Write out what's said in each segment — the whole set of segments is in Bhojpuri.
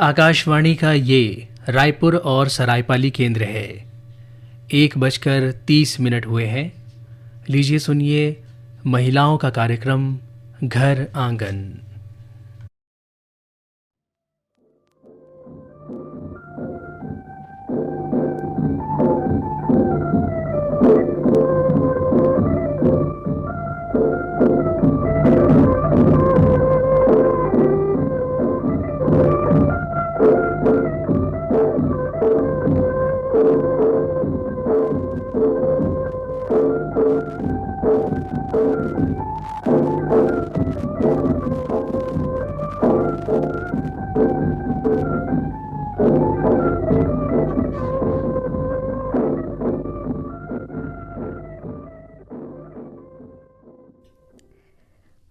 आकाशवाणी का ये रायपुर और सरायपाली केंद्र है। 1:30 हुए हैं। लीजिए सुनिए महिलाओं का कार्यक्रम घर आंगन।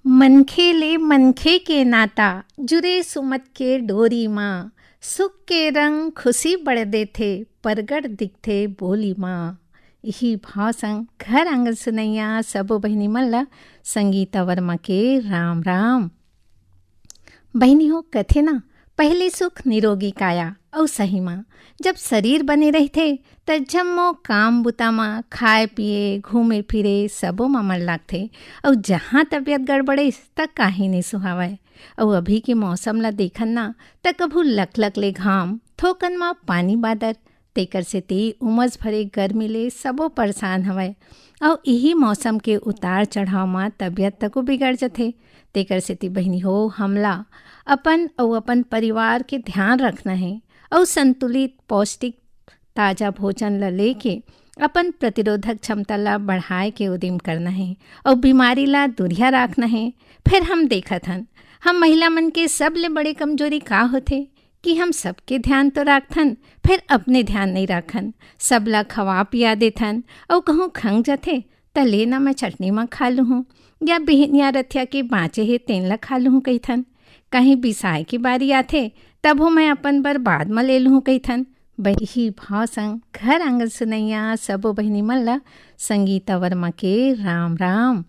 मनखे ले मनखे के नाता जुरे सुमत के डोरी माँ, सुख के रंग खुशी बढ़ देथे परगट दिखथे बोली माँ। यही भाव संग घर आंगन सुनैया सबो बहिनी मन ला संगीता वर्मा के राम राम। बहिनी हो कथे ना, पहले सुख निरोगी काया और सही माँ। जब शरीर बने रहते त जम्मो काम बुता माँ खाए पिए घूमे फिरे सबो माँ मन लागथे। और जहाँ तबीयत गड़बड़े त काहे नहीं सुहावय। और अभी के मौसम ला देखन ना त कभू लक लक ले घाम थोकन माँ पानी बादर, तेकर से ते उमस भरे गर्मी ले सबो परेशान हवय। और यही मौसम के उतार चढ़ाव माँ तबीयत तको बिगड़ जथे। तेकर से ती बहिनी हो हमला अपन और अपन परिवार के ध्यान रखना है और संतुलित पौष्टिक ताज़ा भोजन ला लेके अपन प्रतिरोधक क्षमता ला बढ़ाए के उद्यम करना है और बीमारी ला दूरिया रखना है। फिर हम देखत हन हम महिला मन के सब ले बड़े कमजोरी का होथे कि हम सबके ध्यान तो राखथन फिर अपने ध्यान नहीं राखन। सब ला खवा पिया देथन और कहूँ खंग जथे त लेना मैं चटनी में खा लूँ या बिहनिया रथिया के बाँचे हे तेन ला खा लूँ कहीथन। कहीं बिसाए की बारी आथे तब हो मैं अपन बर बाद में ले लूँ कहीथन। बही भाव संग घर आंगन सुनैया सबो बहिनी मन ला संगीता वर्मा के राम राम।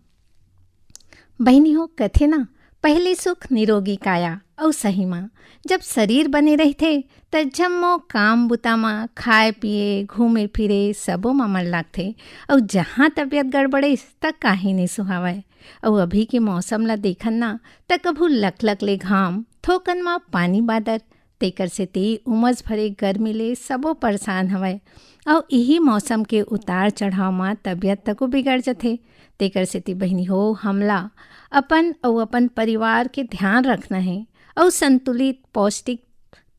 बहिनी हो कथे ना, पहले सुख निरोगी काया और सही माँ। जब शरीर बने रहते त जम्मो काम बुता माँ खाए पिए घूमे फिरे सबो माँ मन लागथे। और जहाँ तबीयत गड़बड़े त काहे नहीं सुहावय। और अभी के मौसम ला देखन ना त कभू लक लक ले घाम थोकन माँ पानी बादर, तेकर से ते उमस भरे गर्मी ले सबो परेशान हवय। और यही मौसम के उतार चढ़ाव माँ तबीयत तको बिगड़ जथे। तेकर से ती बहिनी हो हमला अपन और अपन परिवार के ध्यान रखना है और संतुलित पौष्टिक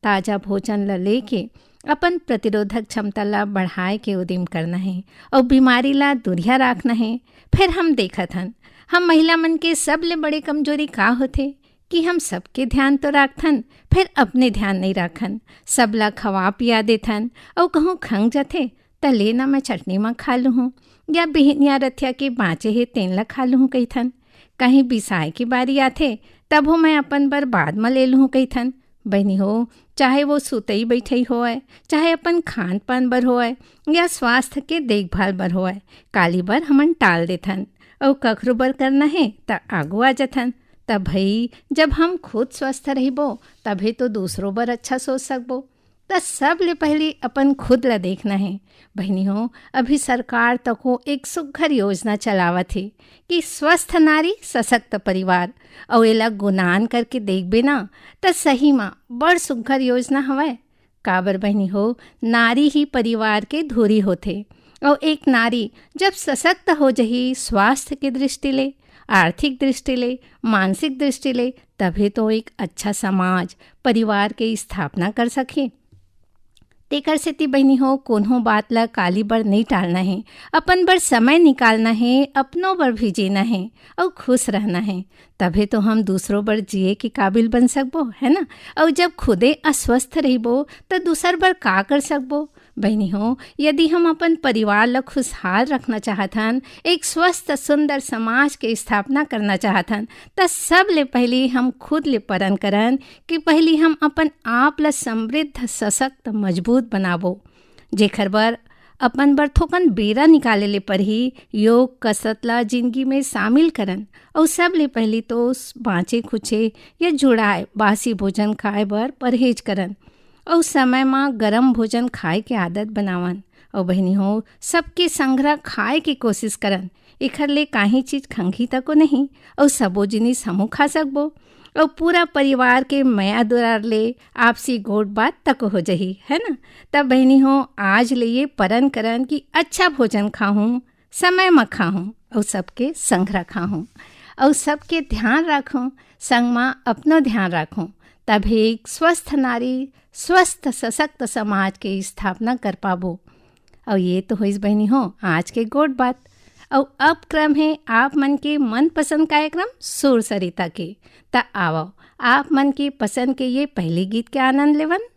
ताज़ा भोजन ला लेके अपन प्रतिरोधक क्षमता ला बढ़ाए के उद्यम करना है और बीमारी ला दूरिया रखना है। फिर हम देखत हन हम महिला मन के सब ले बड़े कमजोरी का होथे कि हम सबके ध्यान तो राखथन फिर अपने ध्यान नहीं राखन। सब ला खवा पिया देथन और कहूँ खंग जथे त लेना मैं चटनी में खा लूँ या बिहनिया रथिया के बाँचे हे तेन ला खा लूँ कहीथन। कहीं बिसाए की बारी आथे तब हो मैं अपन बर बाद में ले लूँ कहीथन। बहनी हो चाहे वो सुतई बैठई होए, चाहे अपन खान पान बर होए या स्वास्थ्य के देखभाल बर होए, काली बर हमन टाल देथन और कखरू बर करना है त आगू आ जथन। तब भई जब हम खुद स्वस्थ रहिबो तभी तो दूसरों बर अच्छा सोच सकबो। त सब ले पहले अपन खुद ला देखना है। बहनी हो अभी सरकार तको एक सुघर योजना चलावत है कि स्वस्थ नारी सशक्त परिवार, और एला गुनान करके देखबे ना त सही माँ बड़ सुघर योजना हवय। काबर बहनी हो नारी ही परिवार के धुरी होथे और एक नारी जब सशक्त हो जही स्वास्थ्य के दृष्टि ले, आर्थिक दृष्टि ले, मानसिक दृष्टि ले, तभी तो एक अच्छा समाज परिवार के स्थापना कर सके। तेकर से ती बहनी हो कोनो बात ला काली बर नहीं टालना है, अपन बर समय निकालना है, अपनों बर भी जीना है और खुश रहना है। तभी तो हम दूसरों बर जिए के काबिल बन सकबो, है ना। और जब खुदे अस्वस्थ रहिबो तो दूसर बर का कर सकबो। बहनी हो यदि हम अपन परिवार ला खुशहाल रखना चाहथन, एक स्वस्थ सुंदर समाज के स्थापना करना चाहथन, त सब ले पहले हम खुद ले परन करन कि पहले हम अपन आप ला समृद्ध सशक्त मजबूत बनाबो। जेखर बर अपन बर थोकन बेरा निकाले ले पर ही योग कसरत ला जिंदगी में शामिल करन और सब ले पहली तो बाँचे खुचे या जुड़ाए बासी भोजन खाए बर परहेज करन और समय में गरम भोजन खाए के आदत बनावन और बहनी हो सबके संग्रह खाए की कोशिश करन। एखर ले काहीं चीज खंघी तको नहीं और सबो जिनिस हमू खा सकबो और पूरा परिवार के माया दुरार ले आपसी गोट बात तक हो जही है ना। तब बहनी हो आज ले ये परन करन कि अच्छा भोजन खाऊं, समय में खाऊं और सबके संग्रह खाऊं और सबके ध्यान रखूं, संग में अपनो ध्यान रखूं। तब एक स्वस्थ नारी स्वस्थ सशक्त समाज के स्थापना कर पाबो। और ये तो होइस बहनी हो आज के गोट बात। और अब क्रम है आप मन के मनपसंद कार्यक्रम सुर सरिता के। त आओ आप मन के पसंद के ये पहले गीत के आनंद लेवन।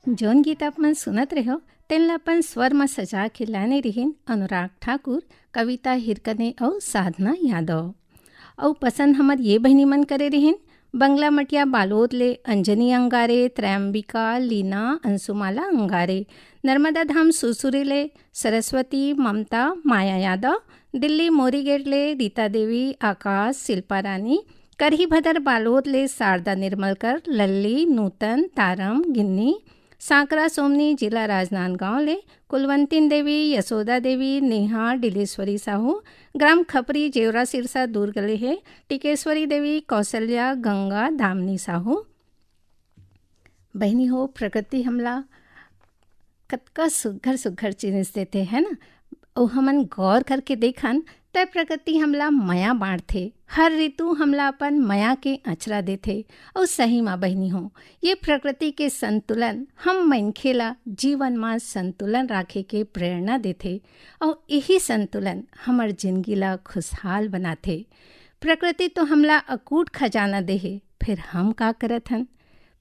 जौन गीत अपन सुनत रहो तेन अपन स्वर में सजा के लाने रहीन अनुराग ठाकुर, कविता हिरकने और साधना यादव। और पसंद हमर ये बहनी मन करे रहीन बंगला मटिया बालोद ले अंजनी अंगारे, त्रैम्बिका, लीना, अंशुमाला अंगारे, नर्मदा धाम सुरसुरी ले सरस्वती, ममता, माया यादव, दिल्ली मोरी गेट ले रीता देवी, आकाश, शिल्पा रानी, करही भदर बालोद ले शारदा निर्मलकर, लल्ली, नूतन, तारम, गिन्नी, सांकरा सोमनी जिला राजनांदगांव ले कुलवंतीन देवी, यशोदा देवी, नेहा, डिलेश्वरी साहू, ग्राम खपरी जेवरा सिरसा दुर्ग ले है, टिकेश्वरी देवी, कौशल्या, गंगा, दामनी साहू। बहनी हो प्रकृति हमला कतका सुघर सुघर चीज देते हैं ना, और हमन गौर करके देखन तय प्रकृति हमला माया बांटथे, हर ऋतु हमला अपन माया के अचरा देथे। और सही माँ बहनी हो ये प्रकृति के संतुलन हम मनखे ला जीवन में संतुलन राखे के प्रेरणा देथे, और यही संतुलन हमर जिंदगी ला खुशहाल बनाथे। प्रकृति तो हमला अकूट खजाना देहे, फिर हम का करत हन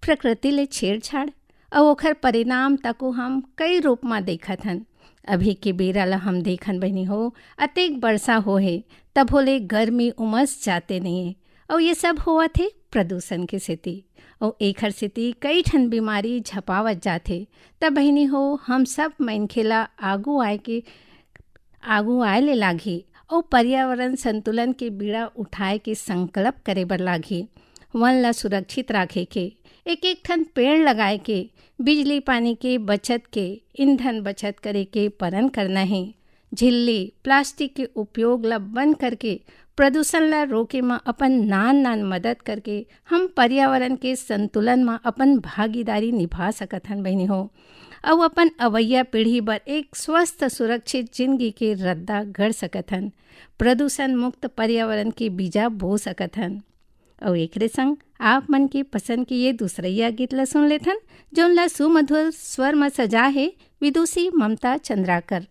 प्रकृति ले छेड़छाड़, और ओखर परिणाम तको हम कई रूप में देखत हन। अभी के बेरा ला हम देखन बहनी हो अतेक वर्षा हो है तब होले गर्मी उमस जाते नहीं है, और ये सब हुआ थे प्रदूषण के सेती, और एखर सेती कई ठन बीमारी झपावत जाते। तब बहनी हो हम सब मनखेला आगू आए ले लागी, और पर्यावरण संतुलन के बीड़ा उठाए के संकल्प करे बर लागी। वन ला सुरक्षित राखे के, एक एक ठन पेड़ लगाए के, बिजली पानी के बचत के, ईंधन बचत करे के परन करना है। झिल्ली प्लास्टिक के उपयोग ला बंद करके प्रदूषण ला रोके में अपन नान मदद करके हम पर्यावरण के संतुलन में अपन भागीदारी निभा सकत हन बहनी हो, और अपन अवैया पीढ़ी बर एक स्वस्थ सुरक्षित जिंदगी के रद्दा गढ़ सकत हन, प्रदूषण मुक्त पर्यावरण के बीजा बो सकत हन। और एकरे संग आप मन की पसंद की ये दूसरैया गीत ला सुन लेथन, जोन ला सुमधुर स्वर में सजा है विदुषी ममता चंद्राकर।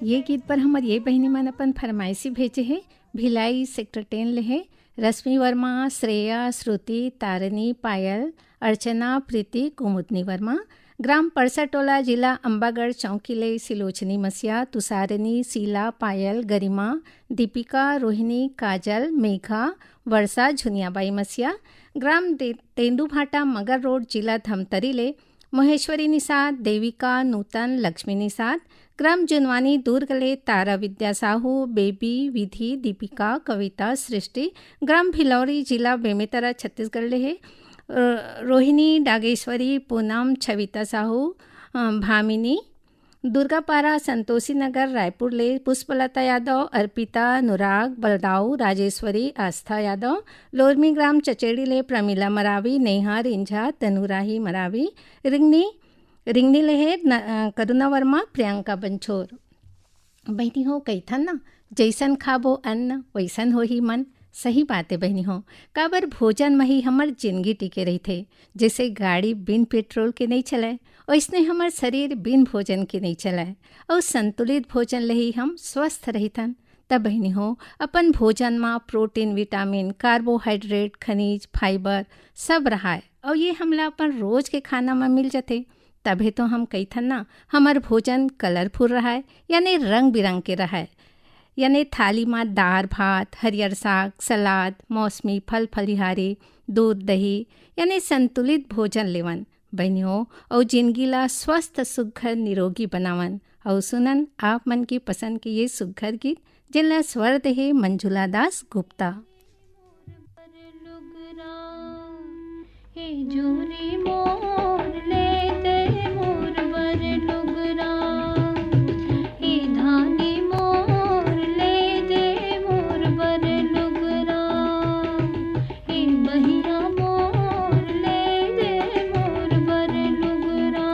ये गीत पर हमार ये बहनी मन अपन फरमाइशी भेजे है। भिलाई सेक्टर 10 ले है रश्मि वर्मा, श्रेया, श्रुति, तारनी, पायल, अर्चना, प्रीति, कुमुदनी वर्मा, ग्राम परसाटोला जिला अंबागढ़ चौकी ले सिलोचनी मसिया, तुषारिनी, शीला, पायल, गरिमा, दीपिका, रोहिणी, काजल, मेघा, वर्षा, झुनियाबाई मसिया, ग्राम तेंदुभाटा मगर रोड जिला धमतरी ले महेश्वरी निषाद, देविका, नूतन, लक्ष्मी निषाद, ग्राम जुनवानी दुर्ग ले तारा विद्या साहू, बेबी, विधि, दीपिका, कविता, सृष्टि, ग्राम भिलौरी जिला बेमेतरा छत्तीसगढ़ ले है रोहिणी, डागेश्वरी, पूनम, छविता साहू, भामिनी, दुर्गापारा, संतोषी नगर रायपुर ले पुष्पलता यादव, अर्पिता, अनुराग, बलदाऊ, राजेश्वरी, आस्था यादव, लोरमी ग्राम चचेड़ी ले प्रमिला मरावी, नेहा, रिंझा, तनुराही मरावी, रिंगनी ले है करुणा वर्मा, प्रियंका बंछोर। बहनी हो कैथन ना जैसन खाबो अन्न वैसन हो ही मन। सही बात है बहनी हो, काबर भोजन में ही हमार जिंदगी टिके रही थे। जैसे गाड़ी बिन पेट्रोल के नहीं चलाए वैसने हमार शरीर बिन भोजन के नहीं चलाए, और संतुलित भोजन ले ही हम स्वस्थ रहीथन। तब बहनी हो अपन भोजन में प्रोटीन, विटामिन, कार्बोहाइड्रेट, खनिज, फाइबर सब रहाए, और ये हमला अपन रोज के खाना में मिल जाते। तभी तो हम कैथन ना हमार भोजन कलरफुल रहाए, यानी रंग बिरंग के रहाए, यानी थाली में दाल भात, हरियर साग, सलाद, मौसमी फल फलिहारी, दूध दही, यानी संतुलित भोजन लेवन। बहनियों और जिंदगी ला स्वस्थ सुघर निरोगी बनावन। और सुनन आप मन की पसंद के ये सुघर गीत जिनला स्वर दे मंजुला दास गुप्ता। जोरी मोर ले दे मोर बर लुगरा, हे धानी मोर ले दे मोर बर लुगरा, हे बहिया मोर ले दे मोर बर लुगरा।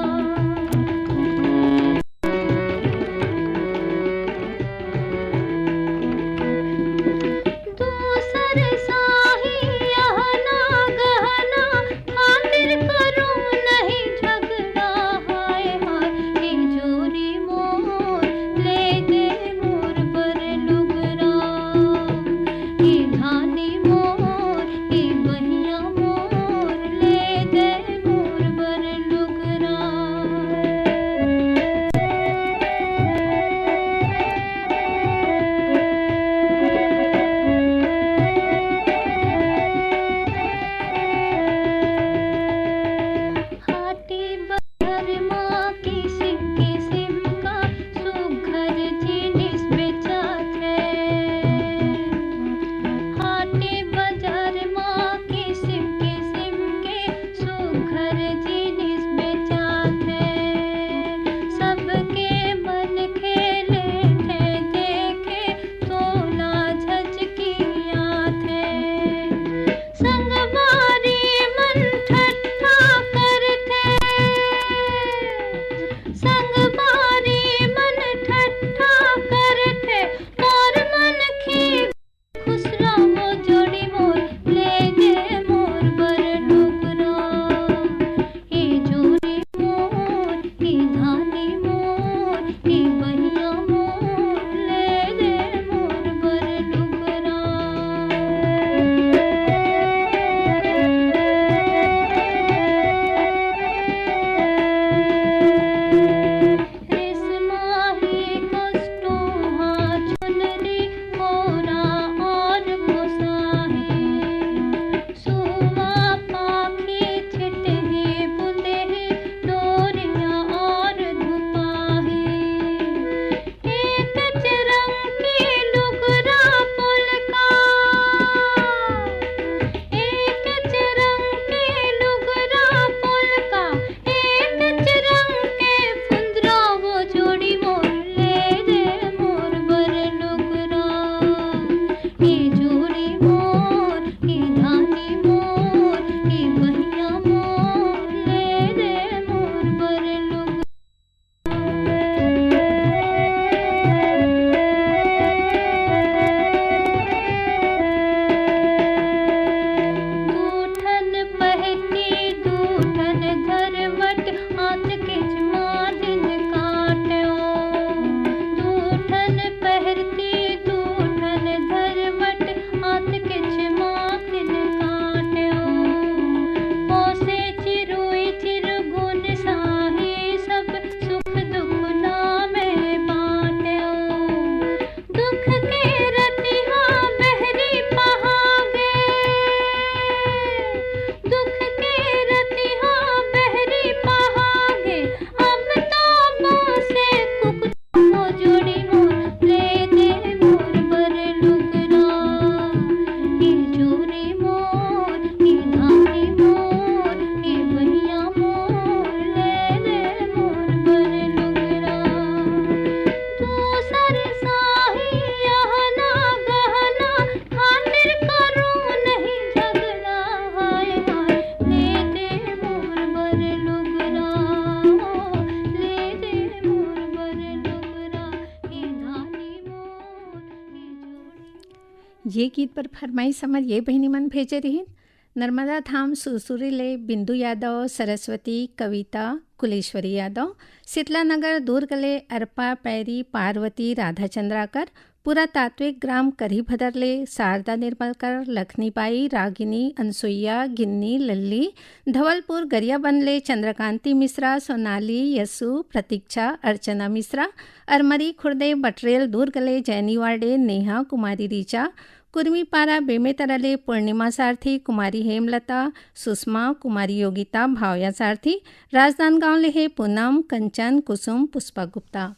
दूसर साही यहना गहना खातिर करूं नहीं झगड़ा, हाय हाय हे जोरी मोर ले दे मोर बर लुगरा, हे धानी मोर हे बहिया मोर ले दे मोर बर लुगरा। हाटी बहर माँ किसिम किसिम का सुघर जिनिस बेचात है, हाटी बाजार माँ किसिम किसिम के सुघर जिनिस बेचात है। सबके मन खेले थे देखे तोला झजकियात है, संगवारी मन ठट्ठा करते, संगवारी मन ठट्ठा करते, और मन खी खुसरा वो जोड़ी मोर ले दे मोर बर लुगरा, हे जोड़ी मोर हे धानी मोर हे बहिया मोर ले दे मोर बर लुगरा। रेशमाही कष्टोहा चुनरी कोरा और पोसाहे, सुवा पाखी छिटही बुंदेही डोरिया और धुपाहे, एक चरंग की लुगरा पुलका, एक चरंग की लुगरा पुलका, एक चरंग के फुंदरा वो जोड़ी मोर ले दे मोर बर लुगरा, हे जोड़ी मोर हे धानी मोर हे बहिया मोर ले दे मोर बर लुगरा। दूठन पहनी दूठन धरवट हाथ के दिन काट्यो, दूठन पहरती दूठन धरवट हाथ के दिन काट्यो, पोसे चिरुई चिरगुन साही सब सुख दुख नामे बाट्यो, दुख के रतिहा बहरी पहागे, दुख के रतिहा बहरी पहागे, अब तो मोसे कुकरा वो जोड़ी मोर ले दे मोर बर लुगरा, हे जोड़ी मोर हे धानी मोर हे बहिया मोर ले दे मोर बर लुगरा। दूसर साही यहना गहना खातिर करूं नहीं झगड़ा, हाय हाय ले दे मोर बर लुगरा, ले दे मोर बर लुगरा, हे धानी मोर हे जोड़ी। ये गीत पर फरमाइश हमर ये बहनी मन भेजे रही। नर्मदा धाम सुरसुरी ले बिंदु यादव, सरस्वती, कविता, कुलेश्वरी यादव, शीतला नगर दुर्ग ले अर्पा, पैरी, पार्वती, राधा चंद्राकर, पुरातात्विक ग्राम करी भदरले शारदा निर्मलकर, लखनीबाई, रागिनी, अनसुईया, गिन्नी, लल्ली, धवलपुर गरियाबंदले चंद्रकांति मिश्रा, सोनाली, यसु, प्रतीक्षा, अर्चना मिश्रा, अरमरी खुर्दे बटरेल दुर्गले जैनीवाड़े नेहा, कुमारी रीचा, कुर्मीपारा बेमेतरले पूर्णिमा सारथी, कुमारी हेमलता, सुषमा, कुमारी योगिता, भावया सारथी, राजनांदगांव ले हे पूनम, कंचन, कुसुम, पुष्पा गुप्ता।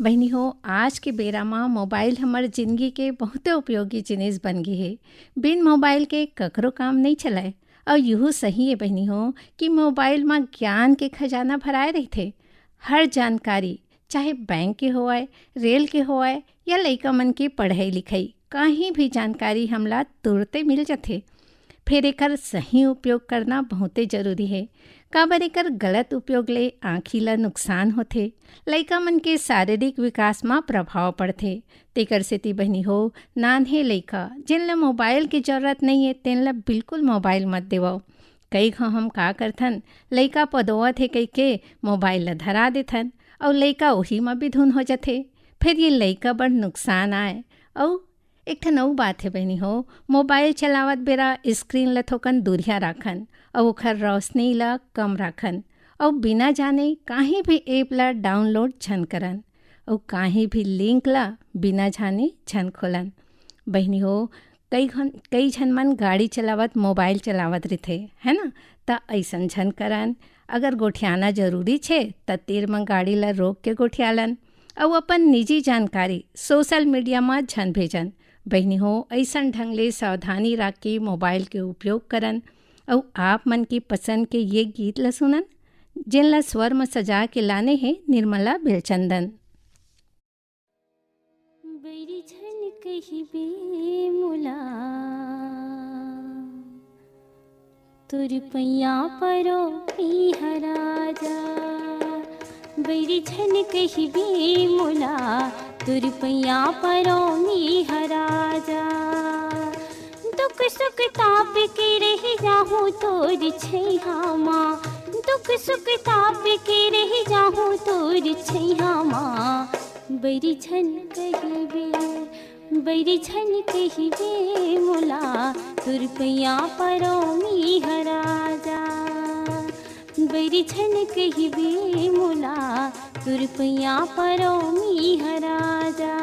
बहनी हो, आज के बेरा में मोबाइल हमार जिंदगी के बहुत उपयोगी जिनिस बन गई है। बिन मोबाइल के ककरो काम नहीं चलाए। और यह सही है बहनी हो कि मोबाइल में ज्ञान के खजाना भराए रहते। हर जानकारी चाहे बैंक के होए, रेल के होए या लइका मन के पढ़ाई लिखाई, कहीं भी जानकारी हमला तुरते मिल जाते। फिर एकर सही उपयोग करना बहुते जरूरी है। काबर एकर गलत उपयोग ले आँखी ला नुकसान होथे, लइका मन के शारीरिक विकास में प्रभाव पड़थे। तेकर सेती बहनी हो, नान्हे लइका जिन ला मोबाइल की जरूरत नहीं है तेन ला बिल्कुल मोबाइल मत देवो। कई घाव हम का करथन, लइका पदोवत है कई के मोबाइल ला धरा देथन और लइका वही में भी धुन हो जाथे। फिर ये लइका बड़ नुकसान आए। और एक ठन अउ बात है बहनी हो, मोबाइल चलावत बेरा स्क्रीन ला थोकन दूरिया राखन और ओखर रोशनी ला कम राखन और बिना जाने कहीं भी ऐप ला डाउनलोड छन करन और कहीं भी लिंक ला बिना जाने छन खोलन। बहनी हो, कई झन मन गाड़ी चलावत मोबाइल चलावत रहते है ना, त ऐसन झन करन। अगर गोठियाना जरूरी छे त तीर में गाड़ी ला रोक के गोठियालन और अपन निजी जानकारी सोशल मीडिया में झन भेजन। बहनी हो, ऐसन ढंग ले सावधानी रख के मोबाइल के उपयोग करन। और आप मन की पसंद के ये गीत ला सुनन जिन ला स्वर में सजा के लाने हैं निर्मला बेलचंदन। बैरी झन कही बेमुला तुर पैया परो हराजा। बैरी झन कही बेमुला तुर पैया परो हराजा। दुख सुख ताप के रह जाहूँ तोर छैहा माँ, दुख सुख ताप के रह जाहूँ तोर छैहा माँ। बैरी झन कही बे मुला तुर पैया परो हराजा। बैरी झन कही बे मुला तुर पैया परो हराजा।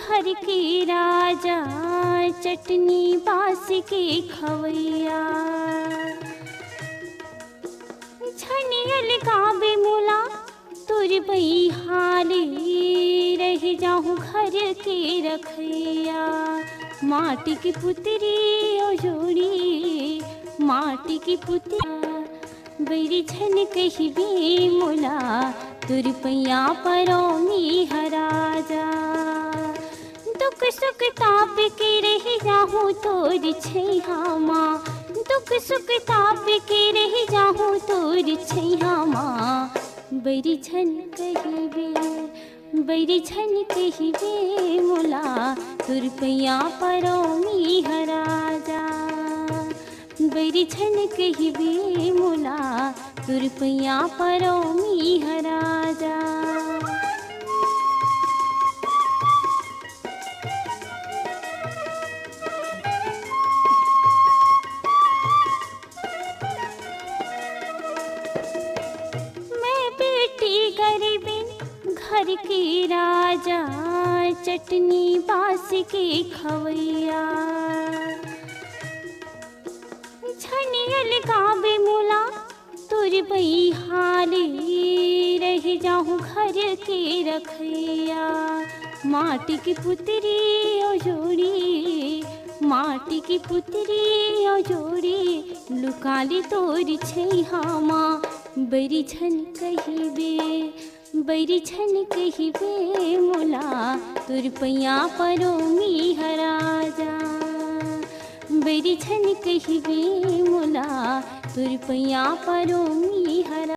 घर के राजा चटनी बास के खवैया। छनियल गावे मुला तुर बहिहाले रह जाहूँ घर के रखैया। माटी की पुतरी ओ जोड़ी, माटी की पुतरी। बैरी झन कही बे मुला तुर पैया परो हराजा। दुख सुख ताप के रह जाहूँ तोर छैहा माँ, दुख सुख ताप के रह जाहूँ तोर छैहा माँ। बैरी झन कही बे मुला तुर पैया परो हराजा। बैरी झन कही बे मुला तुर पैया परो हराजा। घर के राजा चटनी बास के खवैया। छनियल गावे मुला तुर बहिहाले रह जाहूँ घर के रखैया। माटी की पुतरी ओ जोड़ी, माटी की पुतरी ओ जोड़ी। लुकाली तोर छैहा माँ, बैरी झन कही बे मुला तुर पैया परो हराजा। बैरी झन कही बे मुला तुर पैया परो हराजा।